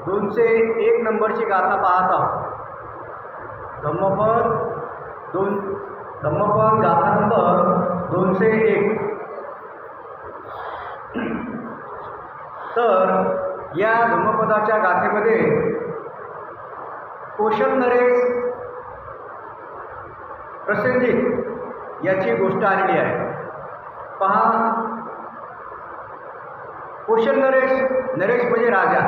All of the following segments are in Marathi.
201 नंबरची गाथा पाहत आहोत. धम्मपद गाथा नंबर 201. तर या धम्मपदाच्या गाथेमध्ये कौशल नरेश प्रसेनजित याची गोष्ट आलेली आहे. पहा, कौशल नरेश म्हणजे राजा.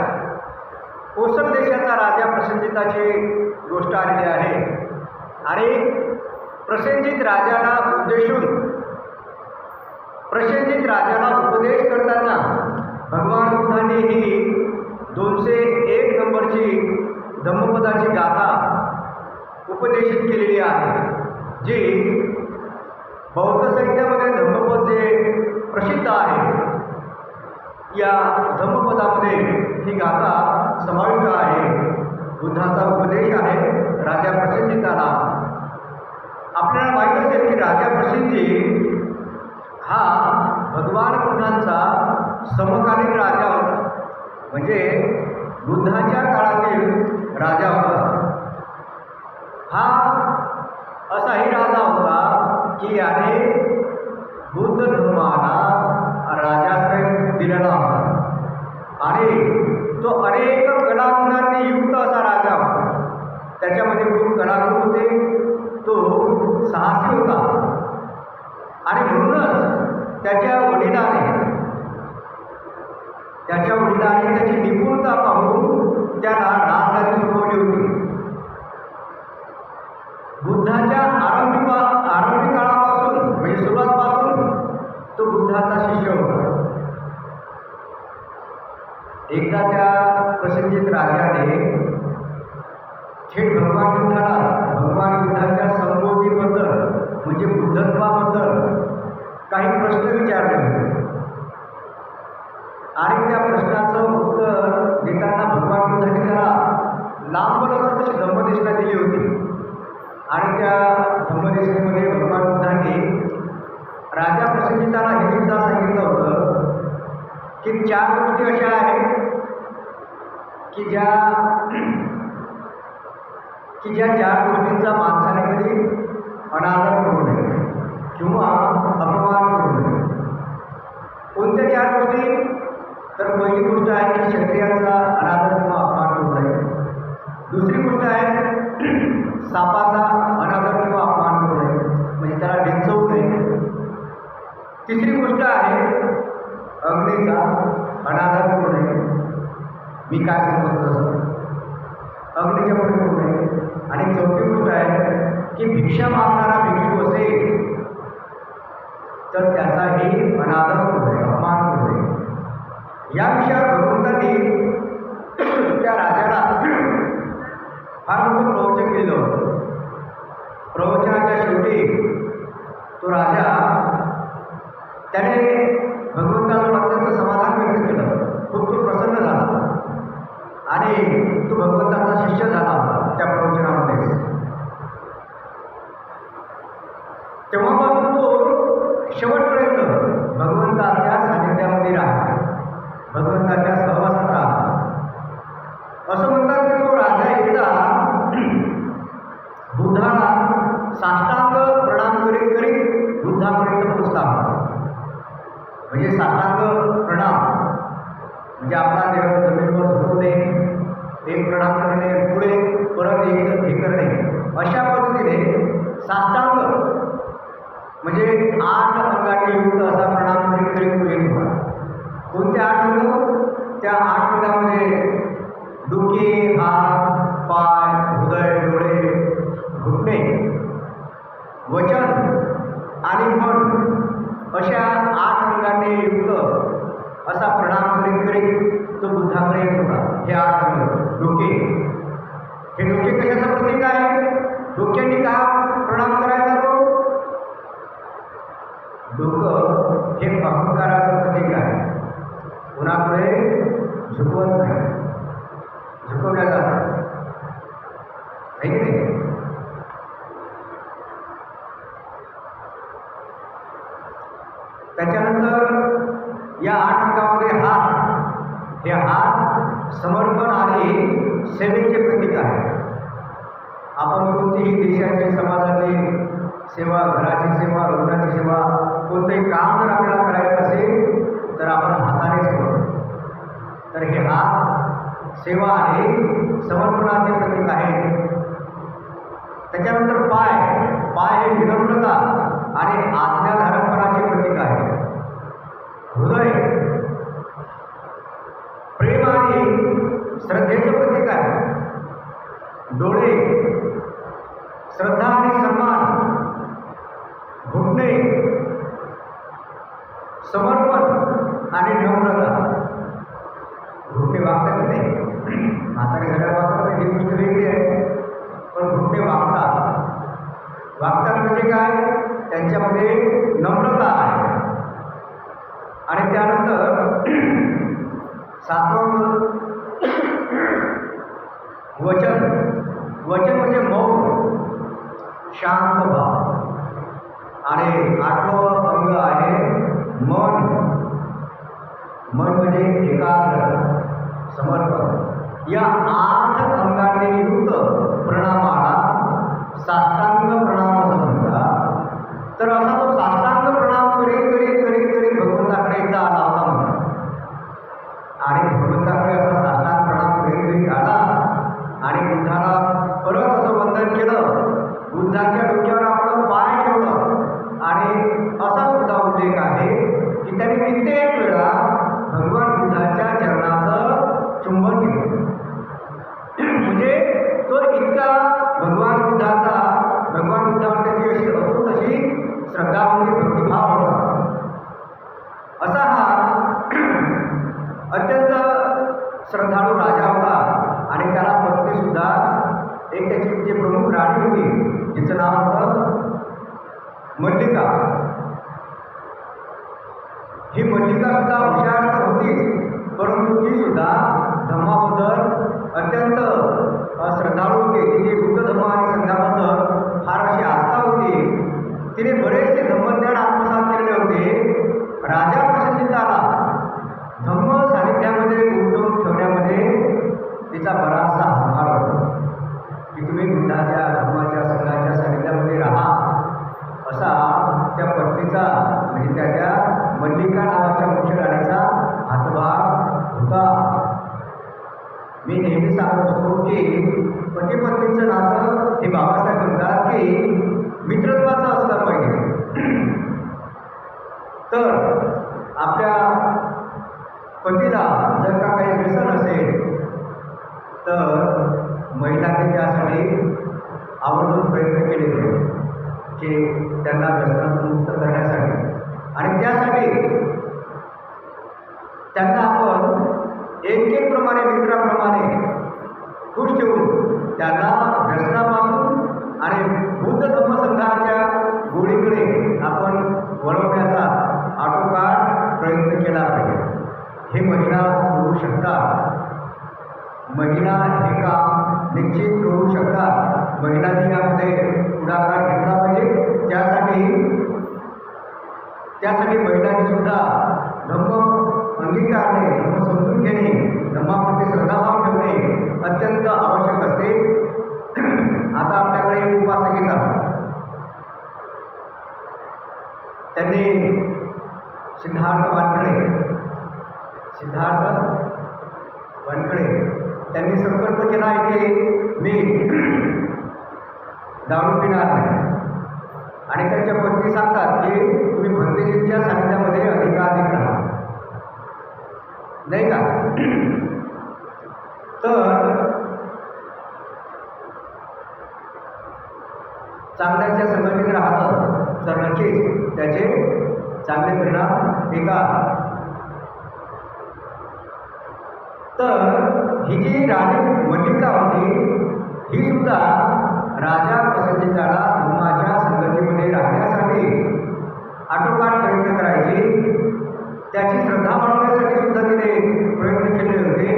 कोसल देशाचा राजा प्रसेनजिताची गोष्ट आलेली आहे. आणि प्रसेनजित राजाला उद्देशून प्रसेनजित राजाला उपदेश करताना भगवान बुद्धांनी ही 201 नंबरची धम्मपदाची गाथा उपदेशित केलेली आहे, जी बौद्ध साहित्यामध्ये धम्मपद जे प्रसिद्ध आहे. या धम्मपदामध्ये ही गाथा समाविष्ट आहे. बुद्धाचा उपदेश आहे राजा प्रसेनजिताला. आपल्याला माहीत असेल की राजा प्रसेनजित हा भगवान बुद्धांचा समकालीन राजा होता, म्हणजे बुद्धाच्या काळातील राजा होता. हा असाही राजा होता की याने बुद्ध धर्माला राजाश्रय दिलेला होता आणि तो अनेक कलागुणांनी युक्त असा राजा होता. त्याच्यामध्ये खूप कलागुण होते. तो साहसी होता आणि म्हणूनच त्याच्या वडिलांनी त्याची निपुणता पाहून त्याला राजधानी सोपवली होती. बुद्धाच्या आरंभी काळापासून म्हणजे सुरुवातपासून तो बुद्धाचा शिष्य होता. एकदा त्या प्रसेनजित राजाने थेट भगवान बुद्धाच्या संबोधीबद्दल म्हणजे बुद्धत्वाबद्दल काही प्रश्न विचारले होते. आणि त्या प्रश्नाचं उत्तर देताना भगवान बुद्धाने त्याला लांबलचक अशी धम्मदेशना दिली होती. आणि त्या धम्मदेशनेमध्ये भगवान बुद्धांनी राजा प्रसेनजिताला हे सुद्धा सांगितलं होतं की 4 गोष्टी अशा आहेत की ज्या 4 गोष्टींचा माणसाने कधी अनादर करू नये किंवा अपमान करू नये. कोणत्या 4 गोष्टी? तर पहिली गोष्ट आहे की क्षत्रियांचा अनादर किंवा अपमान करू नये. दुसरी गोष्ट आहे सापाचा अनादर किंवा अपमान करू नये, म्हणजे त्याला डिंचवू नये. तिसरी गोष्ट आहे अग्नीचा अनादर करू नये. मी काय सांगतो तसं अग्नीच्या पुढे करू नये. आणि चौथी गोष्ट आहे की भिक्षा मागणारा भिक्षू असेल तर त्याचाही अनादर करू नये, अपमान करू नये. या विषयावर भगवंतांनी त्या राजाला फार मोठं प्रवचन केलं होतं. प्रवचनाच्या शेवटी तो राजा त्याने भगवंताला अत्यंत समाधान व्यक्त केलं. खूप तो प्रसन्न झाला आणि तो भगवंताचा शिष्य झाला त्या प्रवचनामध्ये. तेव्हापासून तो शेवटपर्यंत भगवंताच्या सानिध्यामध्ये राहिला, भगवंताच्या सहवासात राहिला. असं म्हणतात की तो राजा एकदा बुद्धाला साष्टांग प्रणाम करीत बुद्धापर्यंत पोचला. म्हणजे साष्टांग प्रणाम म्हणजे आपला देह जमिनीवर झोपणे, एक प्रणाम करणे, पुढे परत एक हे करणे, अशा पद्धतीने साष्टांग म्हणजे 8 अंगांनी युक्त असा प्रणाम करीत तो येत होता. कोणते 8 अंग? त्या 8 अंगामध्ये डोके, हात, पाय, हृदय, डोळे, घुटणे, वचन आणि मन अशा 8 अंगांनी युक्त असा प्रणाम करीत तो बुद्धाकडे येत होता. हे 8 अंग डोके. हे डोके कशाचं प्रतीक आहे? डोक्यांनी का प्रणाम करायचा? डोकं हे अहंकाराचं प्रतीक आहे. कोणापुढे झुकवत नाही, झुकवल्या जातात, आहे की नाही? त्याच्यानंतर या 8 अंगामध्ये हात, हे हात समर्पण आणि सेवेचे प्रतीक आहे. आपण कोणतीही देशाची, समाजाची सेवा, घराची सेवा, रुग्णाची सेवा, कोणतंही काम जर आपल्याला करायचं असेल तर आपण हातानेच करतो. तर हे हात सेवा आणि समर्पणाचे प्रतीक आहे. त्याच्यानंतर पाय हे विनम्रता आणि आज्ञाधारकपणाचे प्रतीक आहे. हृदय प्रेम आणि श्रद्धेचं प्रतीक आहे. डोळे श्रद्धा आणि सन्मान. घुटणे समर्पण आणि नम्रता. घुटणे वागतात की नाही? म्हातारे घरात वागतात ही गोष्ट वेगळी आहे, पण घुटणे वागतात म्हणजे काय? त्यांच्यामध्ये नम्रता आहे. आणि त्यानंतर 7वं वचन म्हणजे मौन, शांत भाव. आणि 8वं अंग आहे मन म्हणजे एकाग्र, समर्पण. या 8 अंगांनी युक्त प्रणामाला साष्टांग प्रणाम असं म्हणतात. तर असा तो साष्टांग प्रणाम करीत भगवंताकडे एकदा आला होता म्हणून. आणि भगवंताकडे असा साष्टांग प्रणाम करीत आला आणि बुद्धाला परत असं वंदन केलं. बुद्धाच्या डोक्यावर आपलं पाय ठेवलं आणि असा सुद्धा उल्लेख आहे की त्यांनी कित्येक वेळा भगवान बुद्धाच्या चरणाचं चुंबन केलं. म्हणजे तो इतका भगवान बुद्धावर त्याची अशी अतूट अशी श्रद्धा होती, भक्तिभाव होता. असा हा अत्यंत श्रद्धाळू राजा होता. आणि त्याला पत्नी सुद्धा एक त्याची जी प्रमुख राणी होती तिचं नाव होतं मल्लिका. ही मल्लिका सुद्धा हुशार तर होतीच, परंतु ती सुद्धा धम्माबद्दल अत्यंत श्रद्धाळू होती. तिची बुद्ध धम्म आणि संघाबद्दल फार अशी आस्था होती. तिने बरेचसे धम्मज्ञान आत्मसात केलेले होते. राजा प्रसन्नतेला धम्म सानिध्यामध्ये गुंतवून ठेवण्यामध्ये तिचा बराचसा हातभार होता की तुम्ही बुद्धाच्या धर्माच्या संघाच्या सानिध्यामध्ये राहा, असा त्या पत्नीचा म्हणजे त्याच्या मल्लिका नावाच्या मुख्य राणीचा हातभार होता. मी नेहमी सांगत असतो की पती पत्नीचं नातं हे बाबासाहेब म्हणतात की मित्रत्वाचं असलं पाहिजे. तर आपल्या पतीला जर का काही व्यसन असेल तर महिलांनी त्यासाठी आवर्जून प्रयत्न केले की त्यांना व्यसनातून मुक्त करण्यासाठी. आणि त्यासाठी त्यांना आपण एक प्रमाणे मित्राप्रमाणे खुश ठेवून त्यांना व्यसनापासून आणि बुद्ध धम्म संघाच्या गोडीकडे आपण वळवण्याचा आटोकाट प्रयत्न केला पाहिजे. हे महिला करू शकतात. महिला हे काम निश्चित करू शकतात. महिलांनी यामध्ये पुढाकार घेतला पाहिजे. त्यासाठी महिलांनी सुद्धा धम्म अंगीकारणे, धम्म समजून घेणे, धम्माप्रती श्रद्धाभाव ठेवणे अत्यंत आवश्यक असते. आता आपल्याकडे एक उपासक येतात. त्यांनी सिद्धार्थ वानकडे त्यांनी संकल्प केला आहे की मी दारू पिणार नाही. आणि त्यांच्या पत्नी सांगतात की तुम्ही भक्तजींच्या सानिध्यामध्ये अधिकाधिक राहा, नाही का? तर चांगल्याच्या संगतीत राहतं तर नक्कीच त्याचे चांगले परिणाम येतात. तर ही जी राणी मल्लिका होती ही सुद्धा राजा प्रसन्नतेला धर्माच्या संगतीमध्ये राहण्यासाठी आटोकाट प्रयत्न करायची. त्याची श्रद्धा वाढवण्यासाठी सुद्धा तिने प्रयत्न केले होते.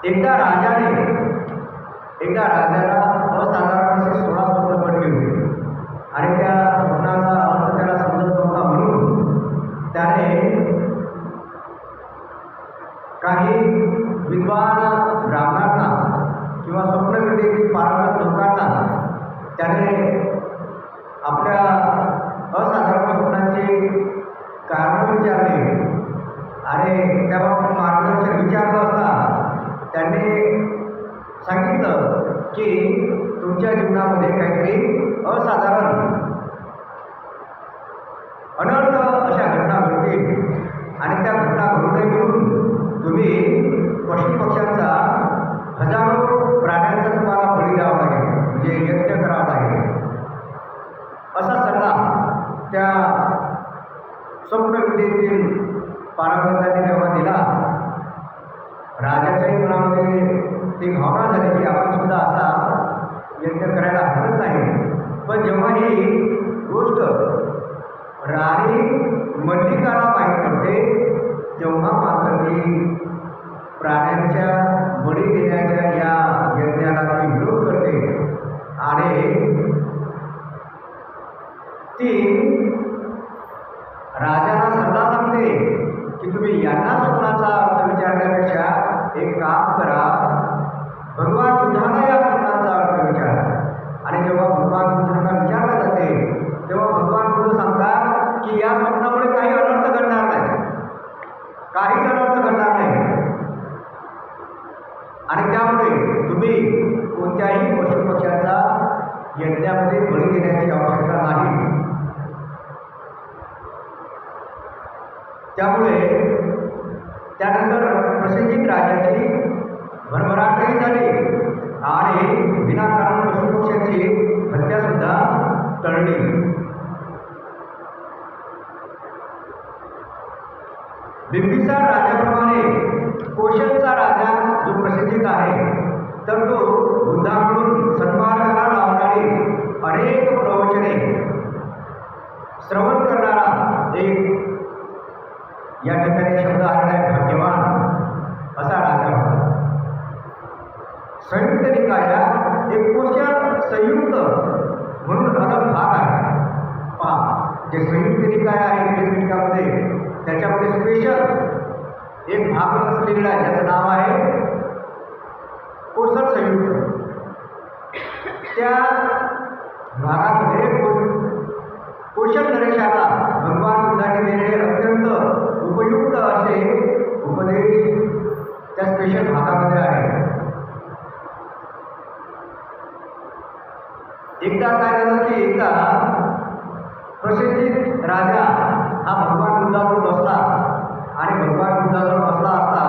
एकदा राजाला असाधारण असे 16 स्वप्न पडले होते आणि त्या स्वप्नाचा अर्थ त्याला समजत नव्हता. म्हणून काही विद्वान ब्राह्मणांना किंवा स्वप्नविद्येतील पारंगत लोकांना त्याने आपल्या असाधारण स्वप्नांचे कारण विचारले आणि त्याबाबत मार्गदर्शन विचारलं असता त्यांनी सांगितलं की तुमच्या जीवनामध्ये काहीतरी असाधारण अनर्थ अशा घटना घडतील आणि त्या घटना घडू नये म्हणून तुम्ही पशुपक्ष्यांचा हजारो प्राण्यांचा तुम्हाला बळी द्यावा लागेल, म्हणजे यज्ञ करावा लागेल असा सल्ला त्या स्वप्नविद्येतील पारंगतांनी जेव्हा दिला, राजाच्याही मनामध्ये ती भावना झाली की आपण सुद्धा असा यज्ञ करायला हरकत नाही. पण जेव्हा ही गोष्ट राणी मल्लिकाला माहीत पडते तेव्हा मात्र ती प्राण्यांच्या बळी देण्याच्या या यज्ञाला ती विरोध करते आणि ती राजाला सल्ला सांगते की तुम्ही यांना स्वप्नाचा अर्थ विचारण्यापेक्षा एक काम करा, भगवान बुद्धाला या स्वप्नाचा अर्थ विचारा. आणि जेव्हा भगवान बुद्धांना विचारले जाते तेव्हा भगवान बुद्ध सांगतात की या स्वप्नामुळे काही अनर्थ घडणार नाही, काहीच अनर्थ घडणार नाही आणि त्यामुळे तुम्ही कोणत्याही पशुपक्ष्यांचा यज्ञामध्ये बळी देण्याची आवश्यकता नाही. त्यामुळे त्यानंतर प्रसेनजित राजाची भरभराटही झाली आणि विनाकारण पशुपक्ष्यांची हत्यासुद्धा टळली. बिंबिसार राजाप्रमाणे कोशलचा राजा जो प्रसिद्ध आहे तर तो बुद्धाकडून सन्मार्गाला लावणारी अनेक प्रवचने श्रवण करणारा एक या ठिकाणी शब्द आलेला आहे भाग्यवान असा राजा होता. संयुक्त निकायात एक कोशल संयुक्त म्हणून अलग भाग आहे. पहा, जे संयुक्त निकाय आहे त्रिपिटकामध्ये त्याच्यामध्ये स्पेशल एक भाग असलेला आहे ज्याचं नाव आहे कोशल संयुक्त. त्या भागामध्ये कोशल नरेशाला भगवान बुद्धाने दिलेले अत्यंत उपयुक्त असे उपदेश त्या स्पेशल भागामध्ये आहे. एकदा काय झालं की एकदा प्रसिद्ध राजा हा भगवान बुद्धावर बसला आणि भगवान बुद्धावर बसला असता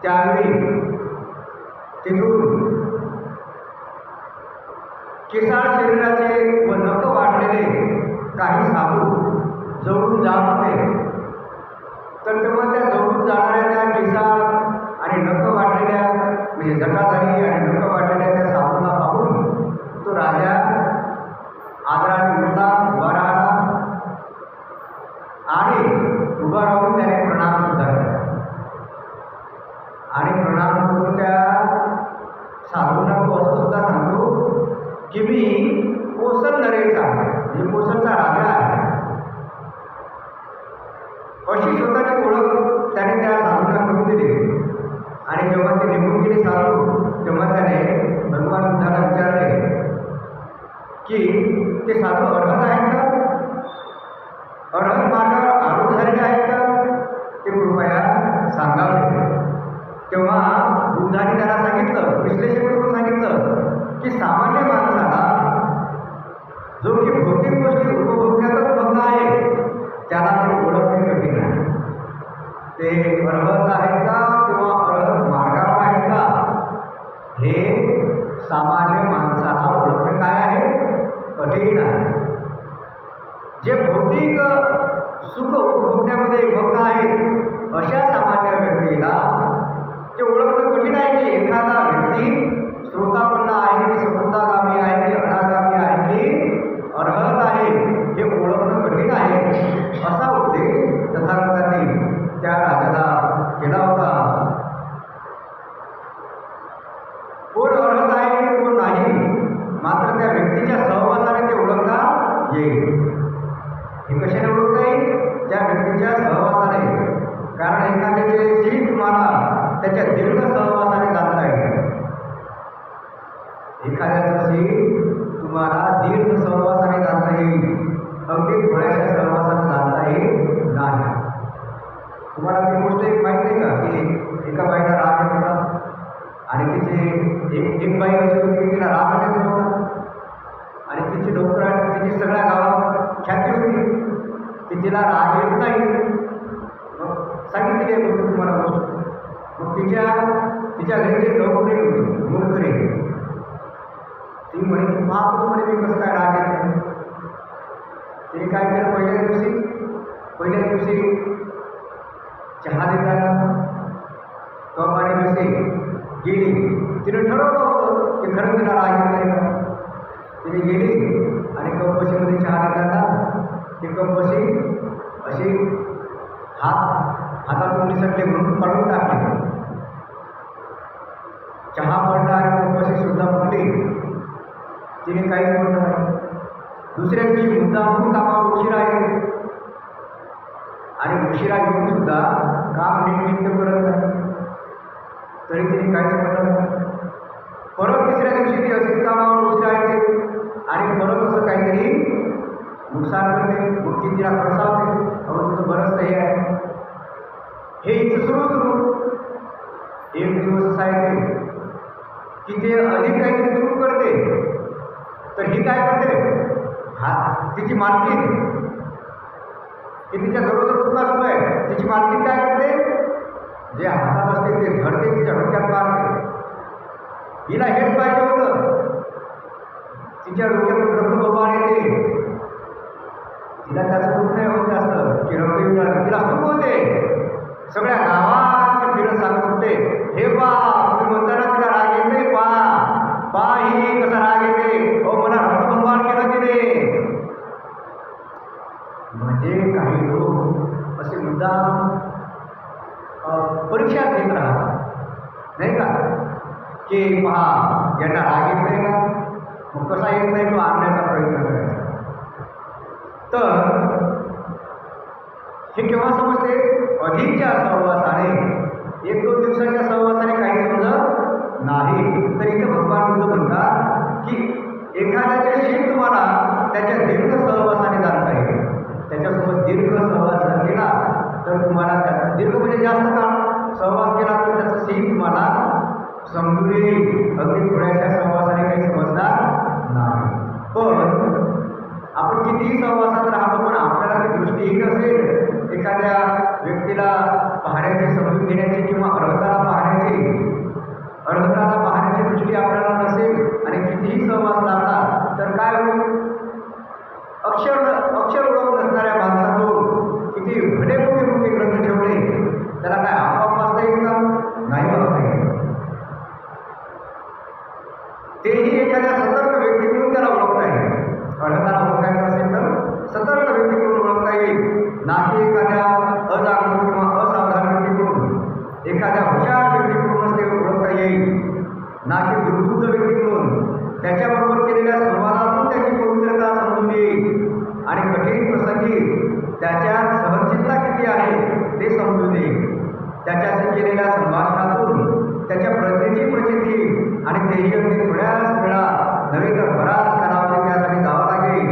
त्यावेळी तिथून केसाळ शरीराचे व नख वाढलेले काही साधू जवळून जात होते. तर तेव्हा त्या जवळून जाणाऱ्या त्या केसाळ आणि नख वाढलेल्या म्हणजे जटाधारी आणि नख वाढलेल्या त्या साधूंना पाहून तो राजा आदराने उठला, उभा राहिला आणि उभा राहून त्याने प्रणाम सुद्धा केला आणि प्रणाम करून त्या साधूंना तो असं सुद्धा सांगतो की मी कोसल नरेशा म्हणजे कोसलचा राजा आहे अशी स्वतःची ओळख त्याने त्या साधूंना करून दिली. आणि जेव्हा ते निघून गेले साधू तेव्हा त्याने भगवान बुद्धाला विचारले की ते साधू अर्हत आहेत का, अर्हत मार्गावर आरूढ झालेले आहेत का, ते कृपया सांगावे. तेव्हा बुद्धाने त्याला सांगितलं, विश्लेषण करून सांगितलं की सामान्य माणसाला जो की भौतिक गोष्टी उपभोगण्याचाच बंध आहे त्याला ते ओळखणे कठीण आहे. ते अर्हत आहेत का किंवा अर्हत मार्गावर आहेत का हे सामान्य माणसाला ओळखणे काय आहे, कठीण आहे. जे भौतिक सुख उपभोगण्यामध्ये विभक्त आहेत अशा सामान्य व्यक्तीला ते ओळखणं कठीण आहे की एखादा व्यक्ती श्रोतापन्न आहे की समुद्रागामी आहे की अनागामी आहे की अर्हत आहे हे ओळखणं कठीण आहे. असा उपदेश तथागतांनी त्या राजाला केला होता. कोण अर्हत आहे कोण नाही मात्र त्या व्यक्तीच्या सहवासाने ते ओळखता येईल. हे कशाने ओळखता येईल तुम्हाला त्याच्या दीर्घ सहवासाने जाणता येईल. एखाद्याचं सीन तुम्हाला दीर्घ सहवासाने जाणता येईल, अगदी थोड्याशा सहवासाने जाणता येईल नाही. तुम्हाला ती गोष्ट एक माहीत नाही का की एका बाईला राग येत होता आणि तिचे एक बाई अशी होती की तिला राग येत नव्हता आणि तिची डोक्यात तिची सगळ्या गावात ख्याती होती की तिला राग येत नाही. मग सांगितली आहे गोष्ट तुम्हाला गोष्ट. मग तिच्या घरी जे नोकरी होती मुलकरी, ती म्हणे की महाप्रभू म्हणे मी कसं काय राग येत नाही. तिने काय केलं, पहिल्या दिवशी चहा देताना कप आणि कशी गेली. तिने ठरवलं होतं की खरं तिला राग येत नाही का. तिने गेली आणि कपबशीमध्ये चहा देताना ती कपबशी अशी हातातून निसटले म्हणून काढून टाकली. चहा पडला आणि कपबशी सुद्धा फुटली. तिने काहीच म्हटलं नाही. दुसऱ्या दिवशी मुद्दामून कामावर उशिरा येते आणि उशिरा येऊन सुद्धा काम नीटनीट करत नाही, तरी तिने काहीच म्हटलं नाही. परत तिसऱ्या दिवशी ती अशीच कामावर उशिरा येते आणि परत असं काहीतरी नुकसान करते. मग ती तिला खडसावते, अहो तुझं बरंच हे आहे. हे इथं सुरू एक दिवस असा येते की ते अधिक काहीतरी चूक करते. तर ही काय करते, तिची मालकीन की तिच्या जवळजवळ चुका सुरू आहे, तिची मालकीन काय करते, जे हातात असते ते धरते, तिच्या डोक्यात मारते. हिला हेच पाहिजे होतं. तिच्या डोक्यातून रक्त बबाळ येते. तिला त्याचं दुःख नाही होत जास्त की रक्त येऊन तिला सुख होते. सगळ्या गावात फिरत सांगत होते, हे पा तुम्ही म्हणताना तिला राग येत नाही, पा ही कसा राग येते, हो मला रक्तबंबाळ केलं तिने. म्हणजे काही लोक असे मुद्दाम परीक्षा घेत राहतात नाही का, की पहा यांना राग येत नाही का, मग कसा येत नाही तो आणण्याचा प्रयत्न करायचा. तर हे केव्हा समजते, अधिकच्या सहवासाने, एक दोन दिवसाच्या सहवासाने काही समजत नाही. तर इथे भगवान बुद्ध म्हणतात की एखाद्याचे शील तुम्हाला त्याच्या दीर्घ सहवासाने जाणता येईल. त्याच्यासोबत दीर्घ सहवास केला तर तुम्हाला त्याचा दीर्घ म्हणजे जास्त काळ सहवास केला तर त्याचं शील तुम्हाला समजून येईल. अगदी थोड्याशा सहवासाने काही समजणार नाही. पण आपण कितीही सहवासात राहतो पण आपल्याला ती दृष्टीहीन असेल एखाद्या व्यक्तीला पाहण्याची, समजून घेण्याची किंवा अर्हताला पाहण्याची दृष्टी आपल्याला नसेल आणि कितीही सहवास लागला तर काय होईल, अक्षर ओळख नसणाऱ्या माणसातून किती भले मोठे ग्रंथ ठेवले, त्याला काय आपोआप वाचता येईल का, नाही वाचता येईल. तेही एखाद्या सतर्क व्यक्तीकडून त्याला ओळखता येईल. अर्हताला ओळखायचं असेल तर सतर्क व्यक्तीकडून ओळखता येईल, ना की एखाद्या अजागरूक किंवा असावधान व्यक्तीकडून. एखाद्या हुशार व्यक्तीकडूनच ते ओळखता येईल, ना की दुर्बुद्ध व्यक्तीकडून. त्याच्याबरोबर केलेल्या संवादातून त्याची पवित्रता समजून येईल आणि कठीण प्रसंगी त्याच्यात सहनशीलता किती आहे ते समजून येईल. त्याच्याशी केलेल्या संभाषणातून त्याच्या प्रज्ञेची प्रचिती आणि तेही अगदी थोड्याच वेळा नव्हे तर बराच कालावधी त्यासाठी जावं लागेल.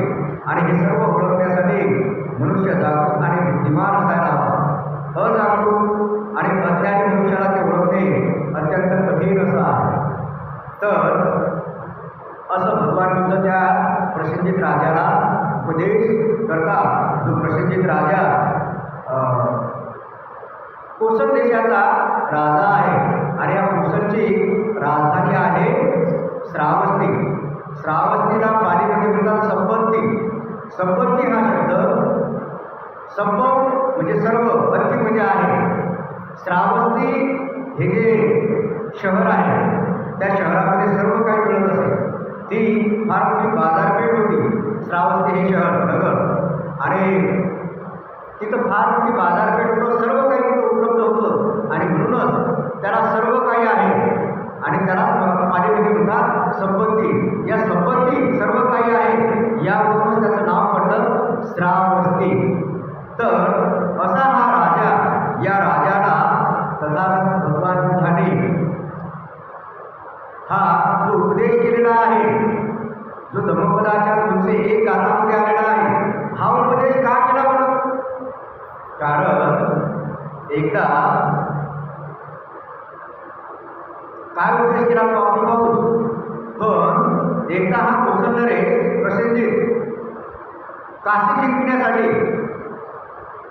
आणि हे सर्व ओळखण्यासाठी मनुष्य जागरूक आणि बुद्धिमान असायला हवा. अजागरूक आणि अज्ञानी मनुष्याला ते ओळखणे अत्यंत कठीण असं आहे. तर असं भगवान बुद्ध त्या प्रसिद्धित राजाला उपदेश करतात. जो प्रसिद्धित राजा कोसल देशाचा राजा आहे आणि या कोसलची राजधानी आहे श्रावस्ती. श्रावस्तीला पालीमध्ये म्हणतात संपत्ती. संपत्ती हा शब्द संपव म्हणजे सर्व, अति म्हणजे आहे. श्रावस्ती हे जे शहर आहे त्या शहरामध्ये सर्व काही मिळत असे. ती फार मोठी बाजारपेठ होती श्रावस्ती हे शहर नगर, आणि तिथं फार मोठी बाजारपेठ होतं. सर्व काही तिथं उपलब्ध होतं आणि म्हणूनच त्याला सर्व काही आहे आणि त्याला पालीमध्ये म्हणतात संपत्ती. या संपत्ती सर्व काही आहे यावरूनच त्याचं नाव पडलं श्रावस्ती. तर असा हा राजा, या राजाला तथागत उपदेश केलेला आहे, जो धम्मपदाच्या 201 गाथामध्ये आलेला आहे, हा उपदेश का केला बरं? कारण एकदा काय उपदेश केला तो आपण पाहू. पण एकदा हा कौशल्यरेश प्रसिद्धीत काशी जिंकण्यासाठी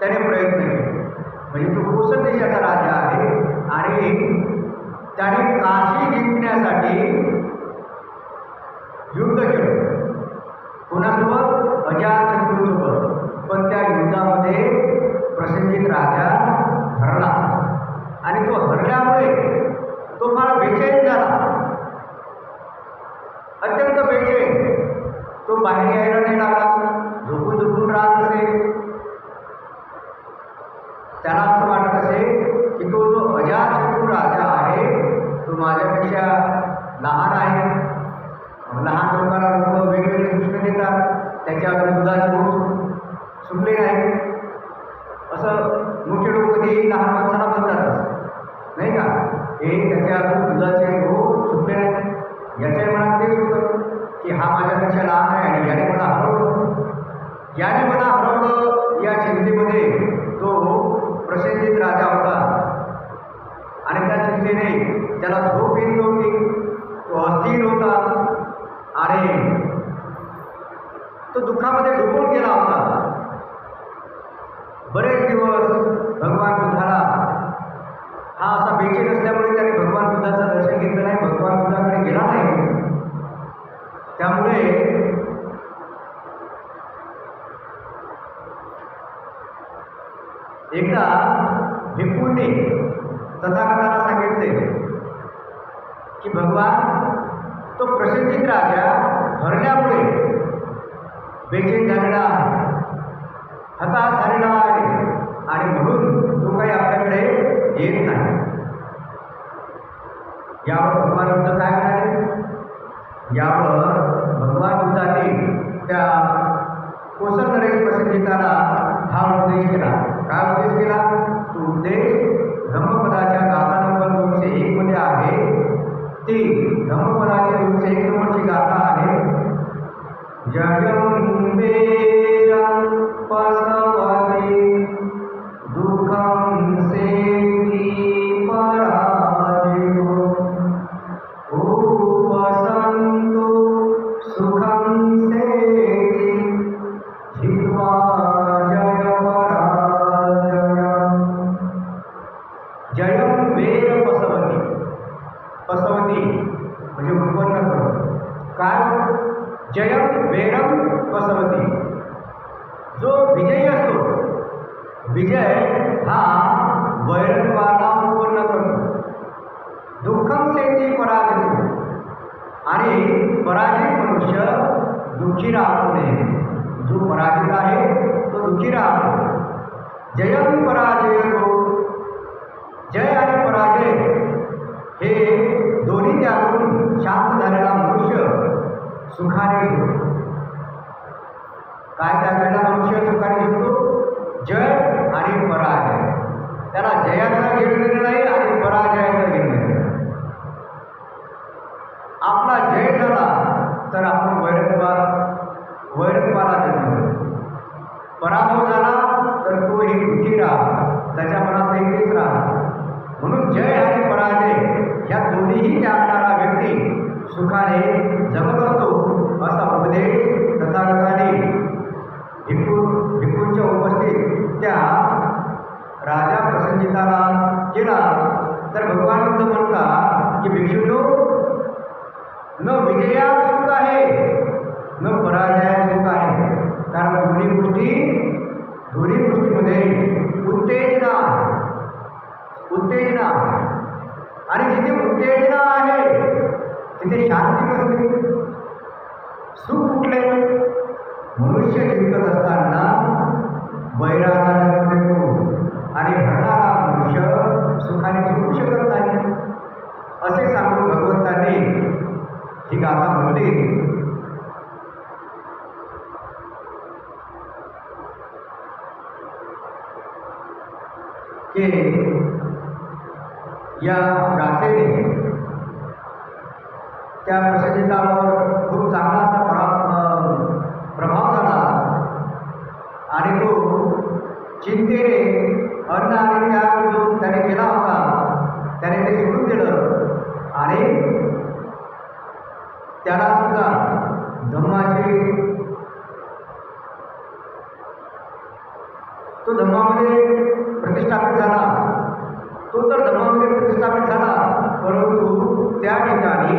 त्याने प्रयत्न केले. म्हणजे तो कोसल देशाचा राजा आहे आणि त्याने काशी जिंकण्यासाठी युद्ध केलं. कोणासोबत? अजातशत्रूसोबत. पण त्या युद्धामध्ये प्रसिद्धीत राजा हरला आणि तो हरल्यामुळे तो फार बेचैन झाला, अत्यंत बेचैन. तो बाहेर यायला नाही लागला, झोपून झोपून राहत असे. त्याला असं वाटत असे की तो जो अजातशत्रू राजा आहे तो माझ्यापेक्षा लहान आहे. लहान लोकांना लोक वेगवेगळे कृष्ण देतात, त्याच्यावर दुधाचे ओठ सुटले नाही, असं मोठे लोक कधी लहान माणसाला म्हणतात नाही का, हे त्याच्या दुधाचे ओठ सुटले नाही. याच्या मनात तेच होतं की हा माझ्यापेक्षा लहान आहे आणि याने मला हरवलं. याने मला हरवलं या चिंतेमध्ये तो प्रसिद्धीत राजा होता आणि त्या चिंतेने त्याला झोप येत नव्हती. तो अस्थिर होता आणि तो दुःखामध्ये डुबून गेला होता. बरेच दिवस भगवान बुद्धाला हा असा बेचैन असल्यामुळे त्याने भगवान बुद्धाचं दर्शन घेतलं नाही, भगवान बुद्धाकडे गेला नाही. त्यामुळे एकदा भिक्खूंनी तथागताला सांगितले की भगवान, तो प्रसिद्धीत राजा हरल्यामुळे बेचैन झालेला आहे, हताश झालेला आहे आणि म्हणून तो काही आपल्याकडे येत नाही. यावर भगवान बुद्ध काय म्हणाले? यावर भगवान बुद्धाने त्या कौशल्यरेश प्रसिद्धीताला हा उपदेश केला. काय उपदेश केला? तो उपदेश धम्मपदाच्या गाथा नंबर 201 मध्ये आहे. ती धम्मपदाची 201 नंबरची गाथा आहे. जयं वेरं पसवति दुःखं सेति पराजयो उपसन्तु सुखं सेति जित्वा जय पराजयम्. जयं वेर पसवति. पसवती म्हणजे उत्पन्न करतो. काय? जयं वेरं पसवती. जो विजयी असतो, विजय हा वैरत्वाला उत्पन्न करतो. दुःखम सेती पराजय. आणि पराजित मनुष्य दुःखी राहतो नये. जो पराजित आहे तो दुःखी राहतो. जयं पराजयो. जय आणि पराजय हे दोन्ही त्यातून शांत झालेला मनुष्य सुखाने झोपतो. काय त्यावेळेला मनुष्य सुखाने झोपतो? जय आणि पराजय. त्याला जयाचा घेणं नाही आणि पराजयाचा घेणं नाही. आपला जय झाला तर आपण वैरत्वाला जन्म. पराभव झाला तर तोही दुःखी राहा, त्याच्या मनात तेच राहा. म्हणून जय आणि पराजय ह्या दोन्हीही त्यागणारा व्यक्ती सुखाने जगत असतो, असा उपदेश तथागताने भिक्खूंच्या उपस्थित त्या राजा प्रसन्नजिताला केला. तर भगवान बुद्ध म्हणतात की भिक्षूंनो, न विजयात सुख आहे न पराजयात सुख आहे. कारण दोन्ही गोष्टीमध्ये उत्तेजना आणि जिथे उत्तेजना आहे तिथे शांती नसते, सुख कुठले? मनुष्य जिंकत असताना वैराला जन्म देतो आणि हरणारा मनुष्य सुखाने जिंकू शकत नाही, असे सांगून भगवंतांनी ही गाथा म्हणली. की या गाथेने त्या प्रसिद्धावर खूप चांगला असा प्रभाव झाला आणि तो चिंतेने अन्न आणि त्याग जो त्याने केला होता त्याने ते सोडून दिलं आणि त्याला सुद्धा धम्माची तो धम्मामध्ये प्रतिष्ठापित झाला. तो तर धम्मामध्ये प्रतिष्ठापित झाला, परंतु त्या ठिकाणी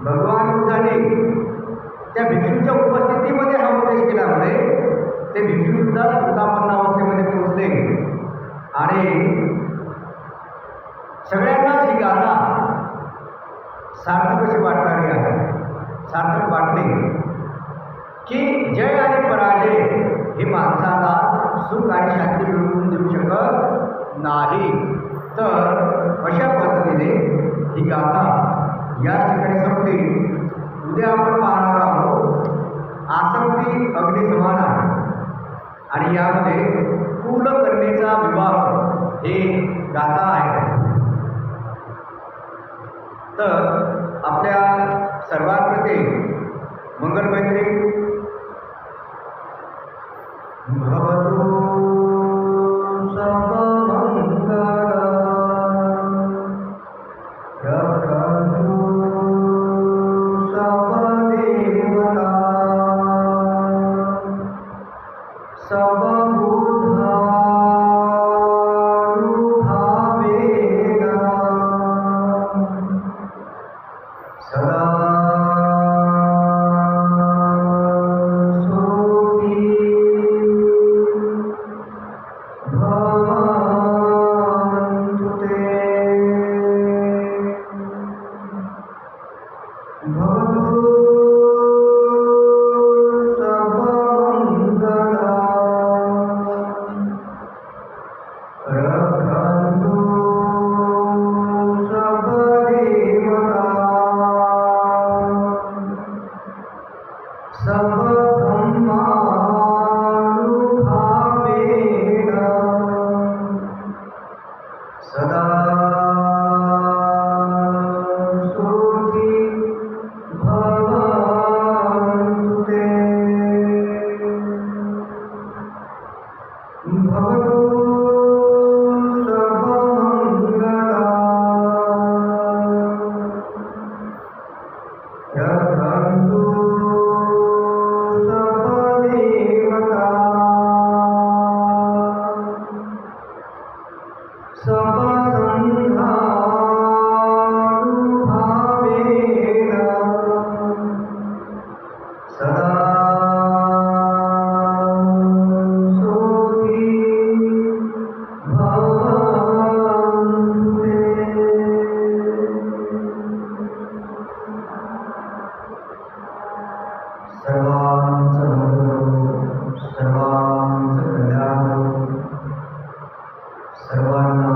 भगवान बुद्धाने त्या भिक्षूच्या उपस्थितीमध्ये हा उपदेश केल्यामुळे ते भिक्षूसुद्धा सुतापन्नावस्थेमध्ये पोहोचले आणि सगळ्यांनाच ही गाथा सार्थक कशी वाटणारी आहे. सार्थक वाटणे की जय आणि पराजय हे माणसाला सुख आणि शांती मिळवून देऊ शकत नाही. तर अशा पद्धतीने ही गाथा या ठिकाणी संपली. उद्या आपण पाहणार आहोत आसक्ती अग्नी समान आहे आणि यामध्ये कुलकन्येचा विवाह हे गाथा आहे. तर आपल्या सर्वांप्रती मंगलमैत्री भवतु सर्वमंगलम् रक्षन्तु सर्वदेवता सर्वभूतानुभावेन सदा सर्वांना